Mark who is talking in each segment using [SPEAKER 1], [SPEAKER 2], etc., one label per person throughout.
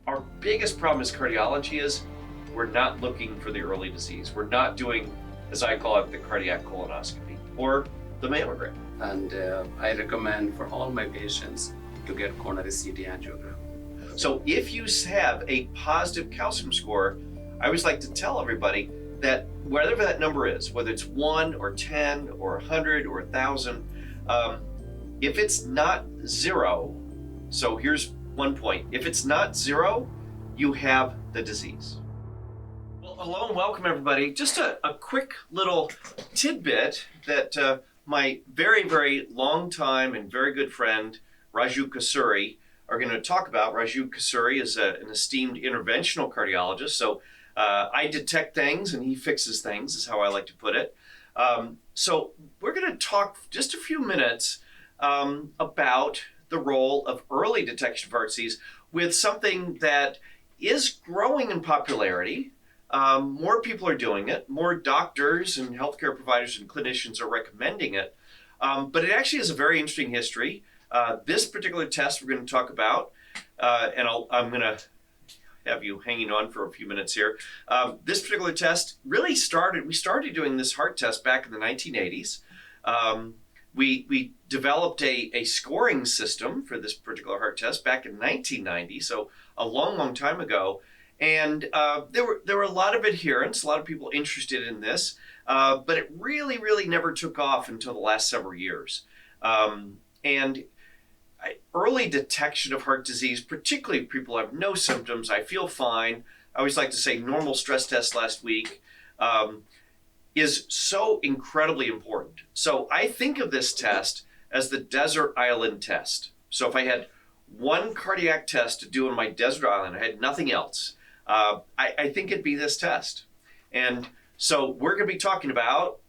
[SPEAKER 1] our biggest problem as cardiology is we're not looking for the early disease. We're not doing, as I call it, the cardiac colonoscopy or the mammogram.
[SPEAKER 2] And I recommend for all my patients to get coronary CT angiogram.
[SPEAKER 1] So if you have a positive calcium score, I always like to tell everybody that whatever that number is, whether it's 1 or 10 or 100 or 1,000, if it's not 0, so here's one point. If it's not 0, you have the disease. Well, hello and welcome everybody. Just a quick little tidbit that my very, very long time and very good friend, Raju Kosuri, are going to talk about. Raju Kosuri is an esteemed interventional cardiologist. So I detect things and he fixes things, is how I like to put it. So we're going to talk just a few minutes about the role of early detection of heart disease with something that is growing in popularity. More people are doing it. More doctors and healthcare providers and clinicians are recommending it. But it actually has a very interesting history. This particular test we're going to talk about, and I'm going to have you hanging on for a few minutes here. This particular test really we started doing this heart test back in the 1980s. We developed a scoring system for this particular heart test back in 1990, so a long, long time ago. And there were a lot of adherents, a lot of people interested in this, but it really, really never took off until the last several years. Early detection of heart disease, particularly if people have no symptoms, I feel fine. I always like to say normal stress test last week, is so incredibly important. So I think of this test as the desert island test. So if I had one cardiac test to do on my desert island, I had nothing else, I think it'd be this test. And so we're going to be talking about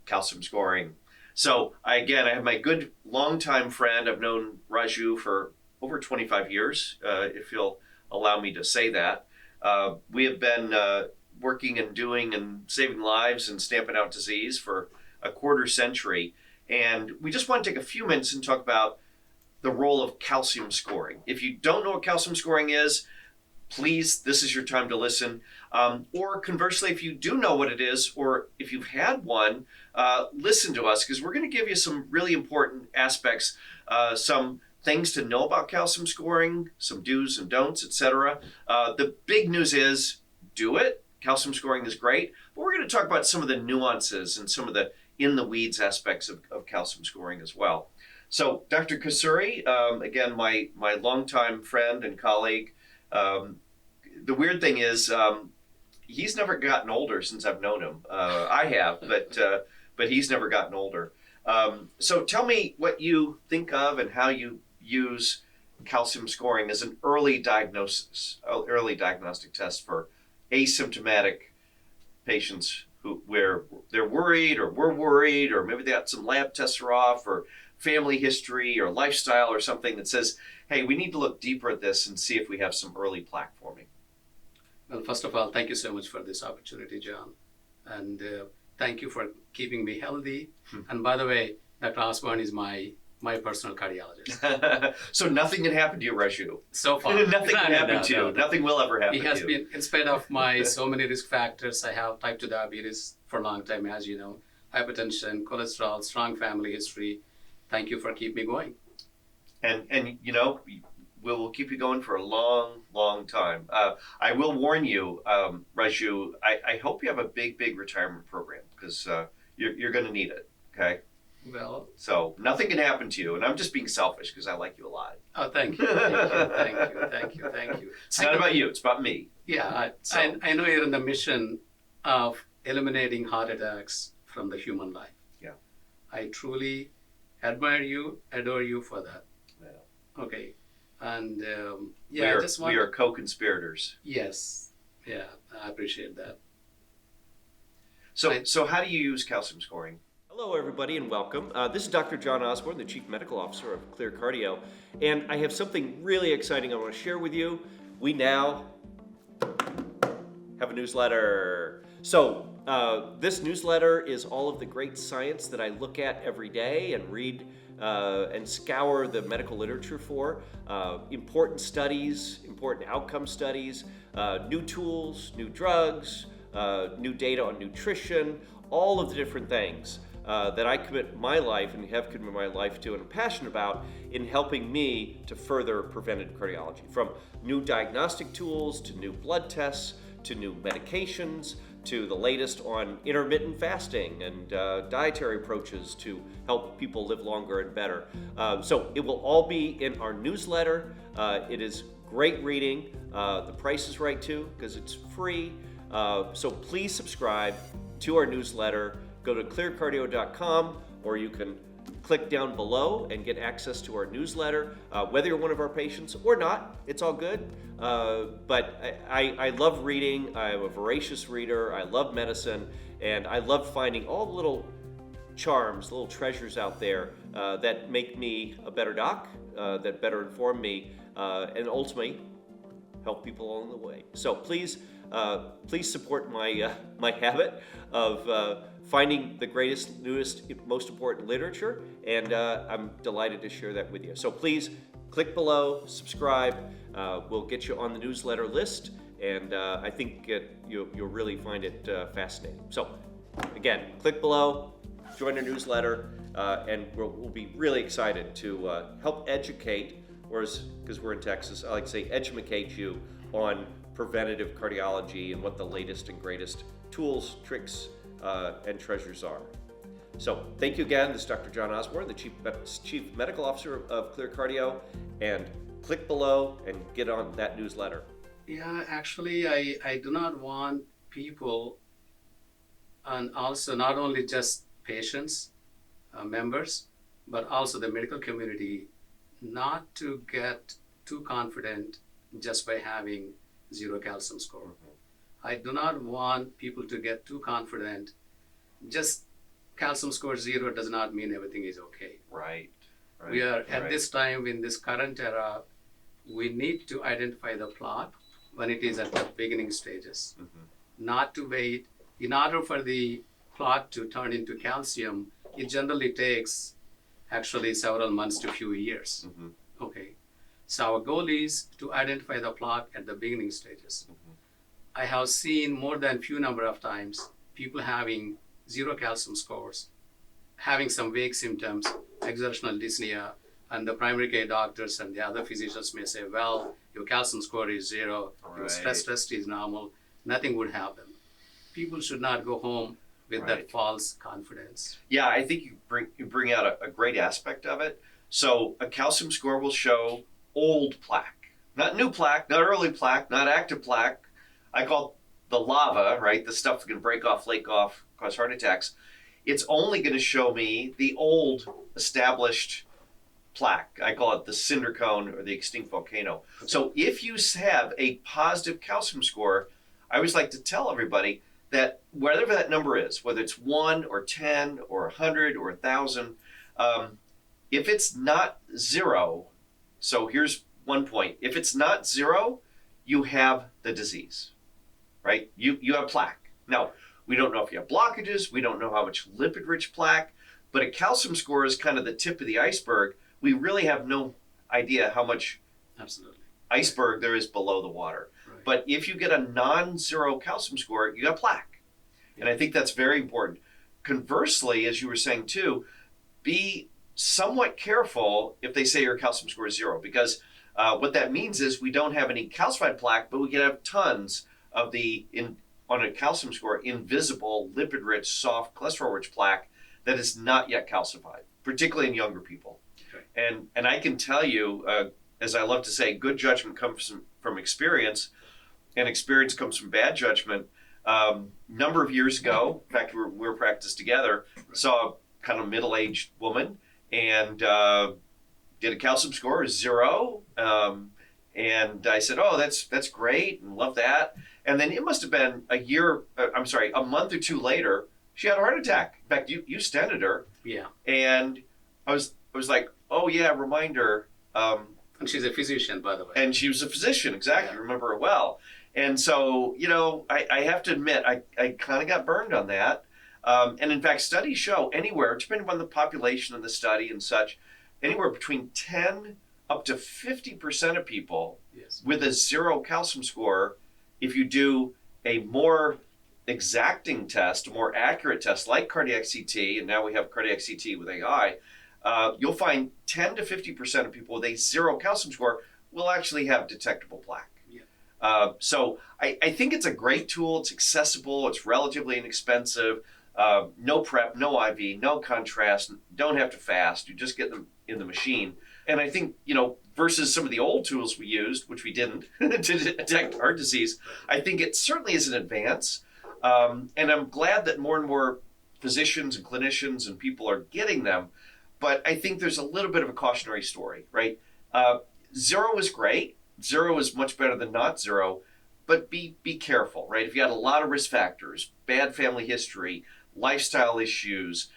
[SPEAKER 1] calcium scoring. So I have my good longtime friend. I've known Raju for over 25 years, if you'll allow me to say that. We have been working and doing and saving lives and stamping out disease for a quarter century. And we just want to take a few minutes and talk about the role of calcium scoring. If you don't know what calcium scoring is, please, this is your time to listen. Or conversely, if you do know what it is, or if you've had one, listen to us, because we're going to give you some really important aspects, some things to know about calcium scoring, some do's and don'ts, etc. The big news is do it. Calcium scoring is great, but we're going to talk about some of the nuances and some of the in-the-weeds aspects of calcium scoring as well. So Dr. Kosuri, again, my longtime friend and colleague. The weird thing is he's never gotten older since I've known him. I have, but he's never gotten older. So tell me what you think of and how you use calcium scoring as an early diagnostic test for asymptomatic patients where they're worried or we're worried, or maybe they got some lab tests are off, or family history or lifestyle or something that says, hey, we need to look deeper at this and see if we have some early plaque forming.
[SPEAKER 2] Well, first of all, thank you so much for this opportunity, John. And thank you for keeping me healthy. And by the way, Dr. Osborne is my personal cardiologist.
[SPEAKER 1] So nothing can happen to you, Raju.
[SPEAKER 2] So far.
[SPEAKER 1] Nothing can happen to you.
[SPEAKER 2] No.
[SPEAKER 1] Nothing will ever happen to you.
[SPEAKER 2] He has been, in spite of my so many risk factors, I have type 2 diabetes for a long time, as you know, hypertension, cholesterol, strong family history. Thank you for keeping me going.
[SPEAKER 1] And you know, we'll keep you going for a long, long time. I will warn you, Raju, I hope you have a big, big retirement program, because you're going to need it, okay?
[SPEAKER 2] Well,
[SPEAKER 1] so nothing can happen to you, and I'm just being selfish because I like you a lot.
[SPEAKER 2] Oh, thank you. Thank you.
[SPEAKER 1] It's not about you, it's about me.
[SPEAKER 2] Yeah, I know you're in the mission of eliminating heart attacks from the human life.
[SPEAKER 1] Yeah.
[SPEAKER 2] I truly admire you, adore you for that.
[SPEAKER 1] Yeah.
[SPEAKER 2] Okay. And
[SPEAKER 1] we are co-conspirators.
[SPEAKER 2] Yes. Yeah, I appreciate that.
[SPEAKER 1] So how do you use calcium scoring? Hello, everybody, and welcome. This is Dr. Jon Osborne, the Chief Medical Officer of ClearCardio, and I have something really exciting I want to share with you. We now have a newsletter. So this newsletter is all of the great science that I look at every day and read
[SPEAKER 3] and scour the medical literature for important studies, important outcome studies, new tools, new drugs, new data on nutrition, all of the different things that I commit my life and have committed my life to and am passionate about in helping me to further preventative cardiology. From new diagnostic tools to new blood tests to new medications to the latest on intermittent fasting and dietary approaches to help people live longer and better. So it will all be in our newsletter. It is great reading. The price is right too because it's free. So please subscribe to our newsletter. Go to clearcardio.com, or you can click down below and get access to our newsletter. Whether you're one of our patients or not, it's all good. But I love reading. I'm a voracious reader. I love medicine, and I love finding all the little charms, little treasures out there that make me a better doc, that better inform me, and ultimately help people along the way. So please support my habit of finding the greatest, newest, most important literature, and I'm delighted to share that with you. So please click below, subscribe. We'll get you on the newsletter list, and I think you'll really find it fascinating. So again, click below, join our newsletter, and we'll be really excited to help educate, or because we're in Texas, I like to say educate you on preventative cardiology and what the latest and greatest tools, tricks, and treasures are. So thank you again. This is Dr. Jon Osborne, the Chief Medical Officer of ClearCardio, and click below and get on that newsletter.
[SPEAKER 2] Yeah, actually, I do not want people, and also not only just patients, members, but also the medical community, not to get too confident just by having zero calcium score. Mm-hmm. I do not want people to get too confident. Just calcium score 0 does not mean everything is okay.
[SPEAKER 1] Right.
[SPEAKER 2] We are at this time in this current era, we need to identify the plaque when it is at the beginning stages. Mm-hmm. Not to wait. In order for the plaque to turn into calcium, it generally takes actually several months to a few years. Mm-hmm. Okay. So our goal is to identify the plaque at the beginning stages. Mm-hmm. I have seen more than few number of times people having zero calcium scores, having some vague symptoms, exertional dyspnea, and the primary care doctors and the other physicians may say, well, your calcium score is 0, right. Your stress test is normal, nothing would happen. People should not go home with that false confidence.
[SPEAKER 1] Yeah, I think you bring out a great aspect of it. So a calcium score will show old plaque, not new plaque, not early plaque, not active plaque. I call it the lava, right? The stuff that can break off, flake off, cause heart attacks. It's only going to show me the old established plaque. I call it the cinder cone or the extinct volcano. Okay. So if you have a positive calcium score, I always like to tell everybody that whatever that number is, whether it's 1 or 10 or 100 or 1,000, if it's not 0, so here's one point. If it's not 0, you have the disease, right? You have plaque. Now, we don't know if you have blockages. We don't know how much lipid-rich plaque, but a calcium score is kind of the tip of the iceberg. We really have no idea how much iceberg there is below the water. Right. But if you get a non-zero calcium score, you got plaque. Yeah. And I think that's very important. Conversely, as you were saying too, be somewhat careful if they say your calcium score is 0, because what that means is we don't have any calcified plaque, but we can have tons of on a calcium score, invisible, lipid-rich, soft, cholesterol-rich plaque that is not yet calcified, particularly in younger people. Okay. And I can tell you, as I love to say, good judgment comes from experience, and experience comes from bad judgment. Number of years ago, in fact, we were practiced together, saw a kind of middle-aged woman, and did a calcium score of 0. And I said, oh, that's great, and love that. And then it must have been a month or 2 later, she had a heart attack. In fact, you stented her. Yeah. And I was like, oh yeah, reminder.
[SPEAKER 2] And she's a physician, by the way.
[SPEAKER 1] And she was a physician, exactly. Yeah. Remember her well. And so, I have to admit, I kind of got burned on that. And in fact, studies show anywhere, depending on the population of the study and such, anywhere between 10 up to 50% of people
[SPEAKER 2] Yes.
[SPEAKER 1] with a 0 calcium score, if you do a more exacting test, a more accurate test like cardiac CT, and now we have cardiac CT with AI, you'll find 10 to 50% of people with a 0 calcium score will actually have detectable plaque.
[SPEAKER 2] Yeah.
[SPEAKER 1] So I think it's a great tool. It's accessible. It's relatively inexpensive. No prep, no IV, no contrast. Don't have to fast. You just get them in the machine. And I think, versus some of the old tools we used, which we didn't, to detect heart disease, I think it certainly is an advance. And I'm glad that more and more physicians and clinicians and people are getting them. But I think there's a little bit of a cautionary story, right? 0 is great. 0 is much better than not 0. But be careful, right? If you had a lot of risk factors, bad family history, lifestyle issues,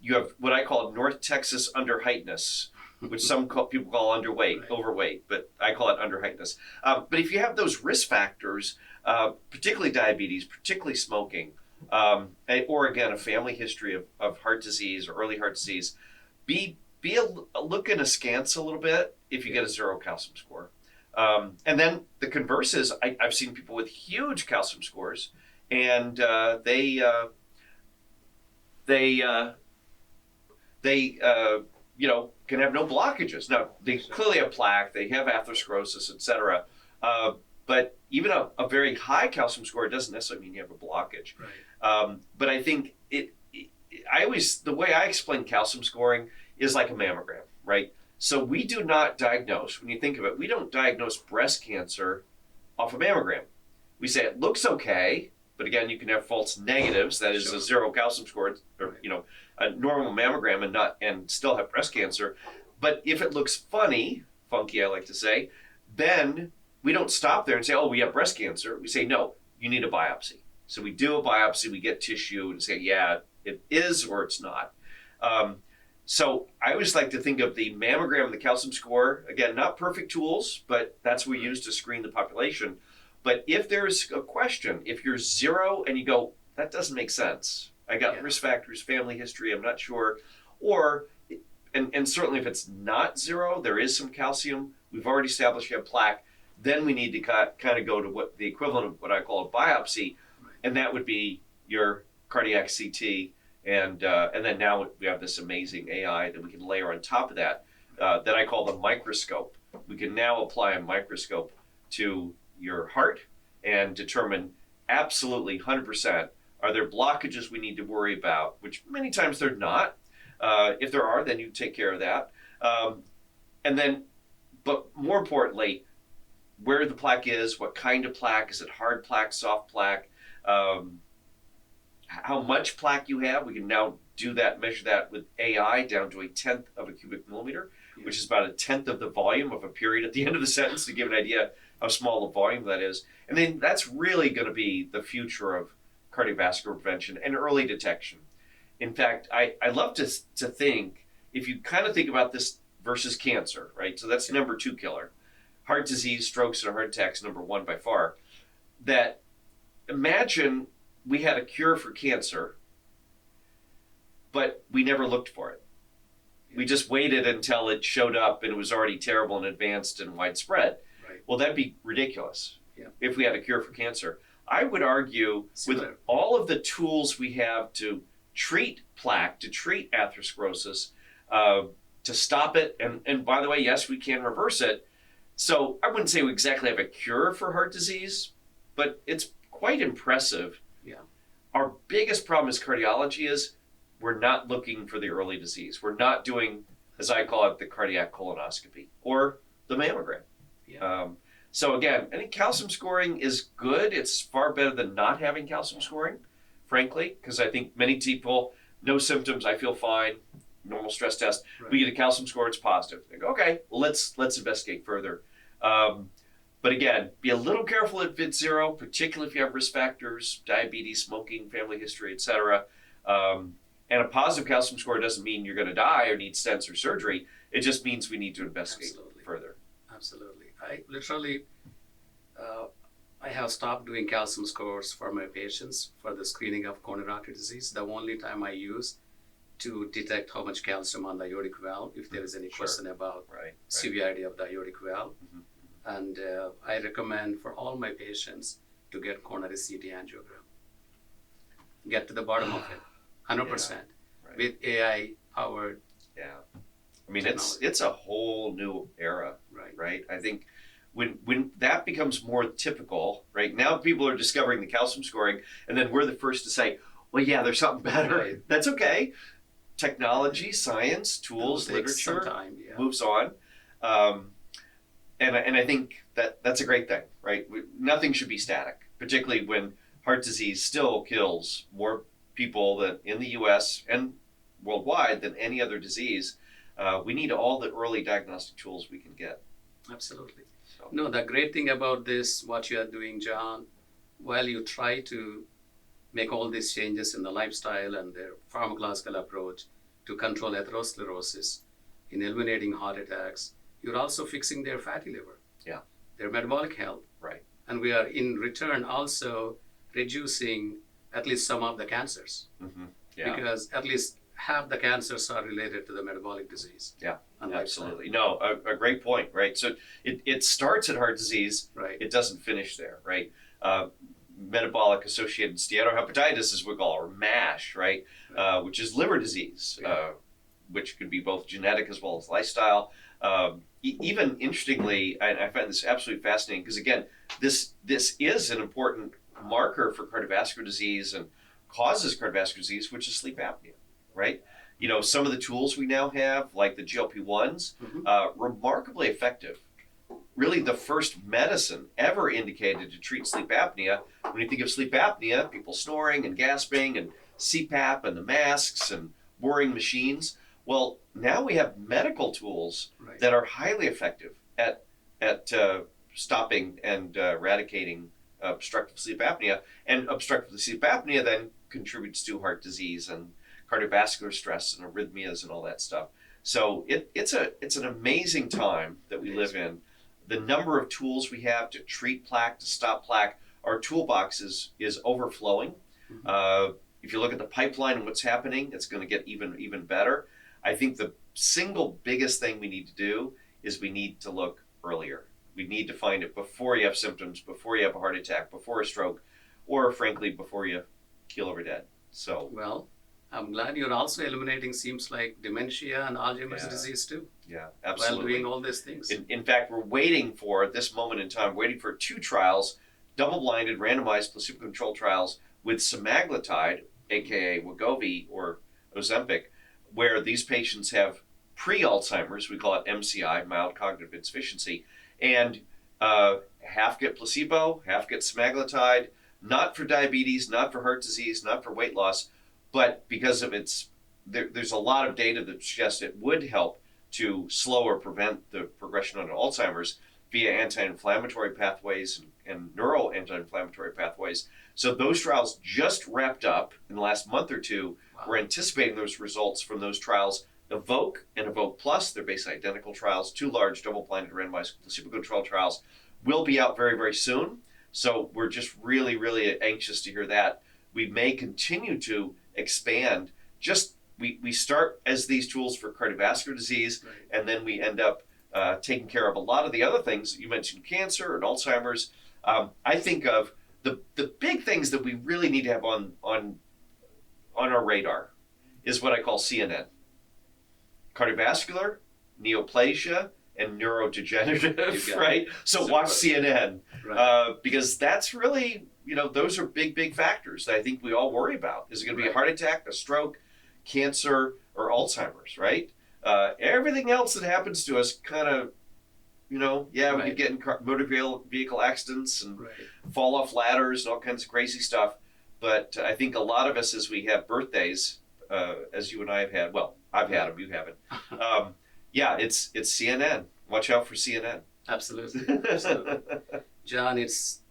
[SPEAKER 1] you have what I call North Texas underheightness, which people call underweight,
[SPEAKER 2] Right.
[SPEAKER 1] overweight, but I call it underheightness. But if you have those risk factors, particularly diabetes, particularly smoking, or again, a family history of heart disease or early heart disease, look in askance a little bit if you get a 0 calcium score. And then the converse is I've seen people with huge calcium scores, and they can have no blockages. Now, they clearly have plaque, they have atherosclerosis, etc. But even a very high calcium score doesn't necessarily mean you have a blockage.
[SPEAKER 2] Right.
[SPEAKER 1] But I think the way I explain calcium scoring is like a mammogram, right? So we do not diagnose, when you think of it, we don't diagnose breast cancer off a mammogram. We say it looks okay, but again, you can have false negatives, that is
[SPEAKER 2] Sure.
[SPEAKER 1] a 0 calcium score, or
[SPEAKER 2] Right.
[SPEAKER 1] A normal mammogram and still have breast cancer. But if it looks funky, I like to say, then we don't stop there and say, oh, we have breast cancer. We say, no, you need a biopsy. So we do a biopsy, we get tissue and say, yeah, it is or it's not. So I always like to think of the mammogram and the calcium score, again, not perfect tools, but that's what we use to screen the population. But if there's a question, if you're 0 and you go, that doesn't make sense. I got risk factors, family history, I'm not sure. Or, and certainly if it's not 0, there is some calcium, we've already established you have plaque, then we need to kind of go to what the equivalent of what I call a biopsy, and that would be your cardiac CT. And then now we have this amazing AI that we can layer on top of that, that I call the microscope. We can now apply a microscope to your heart and determine absolutely 100%, are there blockages we need to worry about, which many times they're not. If there are, then you take care of that. But more importantly, where the plaque is, what kind of plaque, is it hard plaque, soft plaque, how much plaque you have. We can now do that, measure that with AI down to 1/10 of a cubic millimeter, which is about 1/10 of the volume of a period at the end of the sentence, to give an idea how small the volume that is. And then that's really going to be the future of cardiovascular prevention and early detection. In fact, I love to think, if you kind of think about this versus cancer, right? So that's number 2 killer. Heart disease, strokes, and heart attacks, number 1 by far. That imagine we had a cure for cancer, but we never looked for it. We just waited until it showed up and it was already terrible and advanced and widespread.
[SPEAKER 2] Right.
[SPEAKER 1] Well, that'd be ridiculous.
[SPEAKER 2] Yeah.
[SPEAKER 1] If we had a cure for cancer. I would argue
[SPEAKER 2] Similar.
[SPEAKER 1] with all of the tools we have to treat plaque, to treat atherosclerosis, to stop it, and by the way, yes, we can reverse it. So I wouldn't say we exactly have a cure for heart disease, but it's quite impressive.
[SPEAKER 2] Yeah.
[SPEAKER 1] Our biggest problem as cardiology is we're not looking for the early disease. We're not doing, as I call it, the cardiac colonoscopy or the mammogram.
[SPEAKER 2] Yeah.
[SPEAKER 1] So again, I think calcium scoring is good. It's far better than not having calcium scoring, frankly, because I think many people, no symptoms, I feel fine, normal stress test.
[SPEAKER 2] Right.
[SPEAKER 1] We get a calcium score, it's positive. They go, okay, well, let's investigate further. But again, be a little careful if it's 0, particularly if you have risk factors, diabetes, smoking, family history, etc. And a positive calcium score doesn't mean you're going to die or need stents or surgery. It just means we need to investigate further.
[SPEAKER 2] Absolutely. I literally, I have stopped doing calcium scores for my patients for the screening of coronary artery disease. The only time I use to detect how much calcium on the aortic valve, if there is any
[SPEAKER 1] Sure.
[SPEAKER 2] question about
[SPEAKER 1] Right.
[SPEAKER 2] severity of the aortic valve.
[SPEAKER 1] Mhm.
[SPEAKER 2] And I recommend for all my patients to get coronary CT angiogram. Get to the bottom of it, 100%,
[SPEAKER 1] Right.
[SPEAKER 2] with AI powered.
[SPEAKER 1] Yeah. I mean,
[SPEAKER 2] Technology.
[SPEAKER 1] it's a whole new era,
[SPEAKER 2] Right.
[SPEAKER 1] right? I think when that becomes more typical, right? Now people are discovering the calcium scoring, and then we're the first to say, well, yeah, there's something better.
[SPEAKER 2] Right.
[SPEAKER 1] That's okay. Technology, science, tools,
[SPEAKER 2] It'll take some
[SPEAKER 1] literature
[SPEAKER 2] time, yeah.
[SPEAKER 1] moves on. And I think that's a great thing, right? Nothing should be static, particularly when heart disease still kills more people than in the U.S. and worldwide than any other disease. We need all the early diagnostic tools we can get.
[SPEAKER 2] Absolutely.
[SPEAKER 1] So.
[SPEAKER 2] No, the great thing about this, what you are doing, John, while you try to make all these changes in the lifestyle and their pharmacological approach to control atherosclerosis, in eliminating heart attacks, you're also fixing their fatty liver,
[SPEAKER 1] Yeah.
[SPEAKER 2] their metabolic health.
[SPEAKER 1] Right.
[SPEAKER 2] And we are in return also reducing at least some of the cancers,
[SPEAKER 1] Mm-hmm. Yeah.
[SPEAKER 2] because at least half the cancers are related to the metabolic disease.
[SPEAKER 1] Yeah.
[SPEAKER 2] And lifestyle.
[SPEAKER 1] Absolutely. No, a great point, right? So it starts at heart disease.
[SPEAKER 2] Right.
[SPEAKER 1] It doesn't finish there, right? Metabolic associated steatohepatitis is what we call, or MASH, right? Which is liver disease,
[SPEAKER 2] Yeah.
[SPEAKER 1] which could be both genetic as well as lifestyle. Even interestingly, I find this absolutely fascinating because again, this is an important marker for cardiovascular disease and causes cardiovascular disease, which is sleep apnea, right? You know, some of the tools we now have, like the GLP-1s, remarkably effective. Really the first medicine ever indicated to treat sleep apnea. When you think of sleep apnea, people snoring and gasping and CPAP and the masks and whirring machines. Well, now we have medical tools
[SPEAKER 2] Right.
[SPEAKER 1] that are highly effective at stopping and eradicating obstructive sleep apnea. And obstructive sleep apnea then contributes to heart disease and cardiovascular stress and arrhythmias and all that stuff. So it's an amazing time that we live in. The number of tools we have to treat plaque, to stop plaque, our toolbox is overflowing. If you look at the pipeline and what's happening, it's going to get even better. I think the single biggest thing we need to do is we need to look earlier. We need to find it before you have symptoms, before you have a heart attack, before a stroke, or frankly, before you keel over dead. So,
[SPEAKER 2] Well, I'm glad you're also eliminating, seems like, dementia and Alzheimer's
[SPEAKER 1] Yeah.
[SPEAKER 2] disease too,
[SPEAKER 1] yeah,
[SPEAKER 2] while
[SPEAKER 1] absolutely.
[SPEAKER 2] doing all these things.
[SPEAKER 1] In fact, we're waiting for, at this moment in time, waiting for 2 trials, double-blinded, randomized, placebo-controlled trials with semaglutide, aka Wegovy or Ozempic, where these patients have pre-Alzheimer's, we call it MCI, mild cognitive insufficiency, and half get placebo, half get semaglutide, not for diabetes, not for heart disease, not for weight loss, but because of there's a lot of data that suggests it would help to slow or prevent the progression onto Alzheimer's via anti-inflammatory pathways and neural anti-inflammatory pathways. So those trials just wrapped up in the last month or two.
[SPEAKER 2] Wow.
[SPEAKER 1] We're anticipating those results from those trials. Evoke and Evoke Plus, they're basically identical trials, 2 large double-blinded randomized placebo-controlled trials, will be out very, very soon. So we're just really, really anxious to hear that. We may continue to expand. We start as these tools for cardiovascular disease,
[SPEAKER 2] Right.
[SPEAKER 1] and then we end up taking care of a lot of the other things. You mentioned cancer and Alzheimer's. I think of the big things that we really need to have on our radar is what I call CNN. Cardiovascular, neoplasia, and neurodegenerative, right? So
[SPEAKER 2] Super.
[SPEAKER 1] watch CNN
[SPEAKER 2] Right.
[SPEAKER 1] because that's really, those are big factors that I think we all worry about. Is it going to be a
[SPEAKER 2] Right.
[SPEAKER 1] heart attack, a stroke, cancer, or Alzheimer's, right? Everything else that happens to us kind of, we
[SPEAKER 2] Right.
[SPEAKER 1] could get in motor vehicle accidents and
[SPEAKER 2] Right.
[SPEAKER 1] fall off ladders and all kinds of crazy stuff. But I think a lot of us, as we have birthdays, as you and I have had, well, I've had them, you haven't. It's CNN. Watch out for CNN.
[SPEAKER 2] Absolutely. Absolutely. John, it's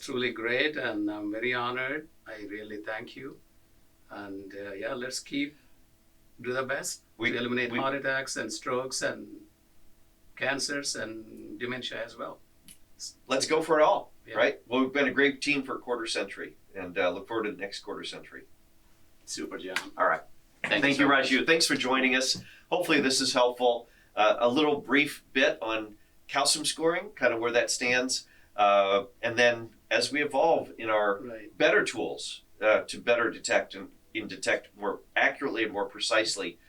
[SPEAKER 2] truly great, and I'm very honored. I really thank you. And let's do the best to eliminate heart attacks and strokes and cancers and dementia as well.
[SPEAKER 1] Let's go for it all,
[SPEAKER 2] Yeah.
[SPEAKER 1] right? Well, we've been a great team for a quarter century, and look forward to the next quarter century.
[SPEAKER 2] Super, John.
[SPEAKER 1] All right. Thank
[SPEAKER 2] so
[SPEAKER 1] you,
[SPEAKER 2] much.
[SPEAKER 1] Raju. Thanks for joining us. Hopefully this is helpful. A little brief bit on calcium scoring, kind of where that stands. And then as we evolve in our
[SPEAKER 2] Right.
[SPEAKER 1] better tools to better detect and detect more accurately and more precisely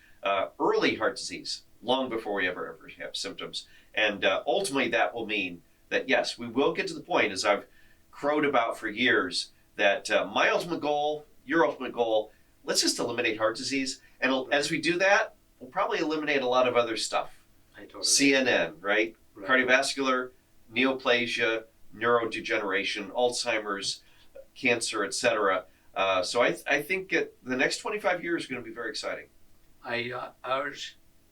[SPEAKER 1] early heart disease, long before we ever have symptoms. And ultimately that will mean that, yes, we will get to the point, as I've crowed about for years, that my ultimate goal, your ultimate goal, let's just eliminate heart disease. And as we do that, we'll probably eliminate a lot of other stuff.
[SPEAKER 2] I totally
[SPEAKER 1] CNN, right?
[SPEAKER 2] Right.
[SPEAKER 1] Cardiovascular, neoplasia, neurodegeneration, Alzheimer's, cancer, etc. So I think the next 25 years is going to be very exciting.
[SPEAKER 2] I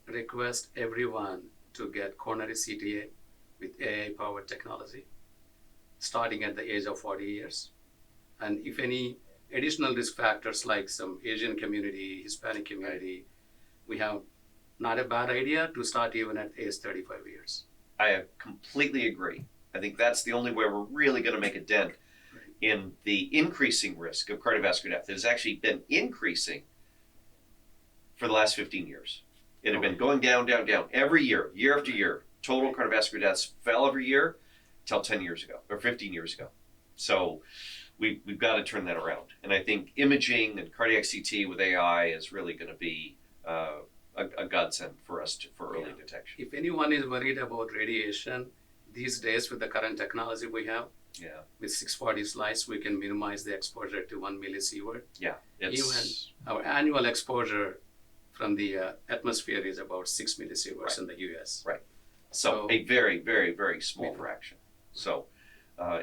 [SPEAKER 2] request everyone to get coronary CTA with AI-powered technology, starting at the age of 40 years. And if any additional risk factors like some Asian community, Hispanic community, we have not a bad idea to start even at age 35 years.
[SPEAKER 1] I completely agree. I think that's the only way we're really going to make a dent in the increasing risk of cardiovascular death. It has actually been increasing for the last 15 years. It had been going down, down, down every year, year after year. Total cardiovascular deaths fell every year till 10 years ago or 15 years ago. So we've got to turn that around. And I think imaging and cardiac CT with AI is really going to be a godsend for us for early detection.
[SPEAKER 2] If anyone is worried about radiation, these days with the current technology we have,
[SPEAKER 1] Yeah,
[SPEAKER 2] with 640 slides, we can minimize the exposure to 1 millisievert.
[SPEAKER 1] yeah. It's,
[SPEAKER 2] Even our annual exposure from the atmosphere is about 6 millisieverts
[SPEAKER 1] Right.
[SPEAKER 2] in the US.
[SPEAKER 1] Right. So a very, very, very small fraction. So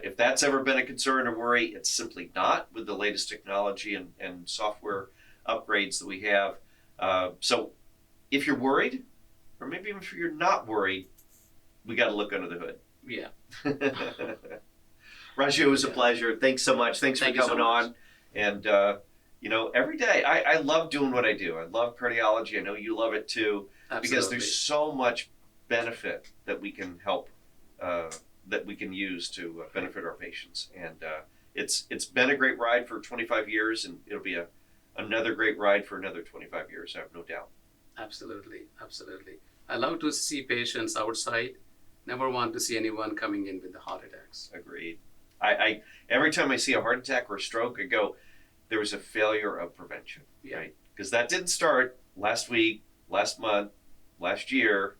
[SPEAKER 1] if that's ever been a concern or worry, it's simply not with the latest technology and software upgrades that we have. So if you're worried, or maybe even if you're not worried, we got to look under the hood.
[SPEAKER 2] Yeah.
[SPEAKER 1] Raju, it was a pleasure. Thanks so much. Thanks
[SPEAKER 2] Thank
[SPEAKER 1] for
[SPEAKER 2] you so
[SPEAKER 1] coming
[SPEAKER 2] much.
[SPEAKER 1] on. And, every day, I love doing what I do. I love cardiology. I know you love it too.
[SPEAKER 2] Absolutely.
[SPEAKER 1] Because there's so much benefit that we can help, that we can use to benefit our patients. And it's been a great ride for 25 years, and it'll be another great ride for another 25 years, I have no doubt.
[SPEAKER 2] Absolutely. I love to see patients outside. Never want to see anyone coming in with the heart attacks.
[SPEAKER 1] Agreed. I every time I see a heart attack or a stroke, I go, there was a failure of prevention,
[SPEAKER 2] Yeah.
[SPEAKER 1] right? Because that didn't start last week, last month, last year.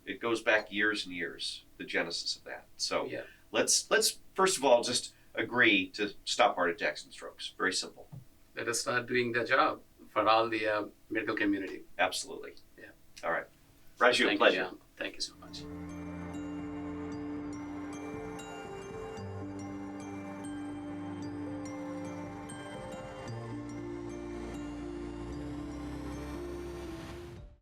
[SPEAKER 1] It goes back years and years, the genesis of that. So
[SPEAKER 2] Yeah.
[SPEAKER 1] let's first of all just agree to stop heart attacks and strokes. Very simple.
[SPEAKER 2] Let us start doing the job for all the medical community.
[SPEAKER 1] Absolutely.
[SPEAKER 2] Yeah.
[SPEAKER 1] All right. Raju, a
[SPEAKER 2] Thank
[SPEAKER 1] pleasure.
[SPEAKER 2] you, Jon. Thank you so much.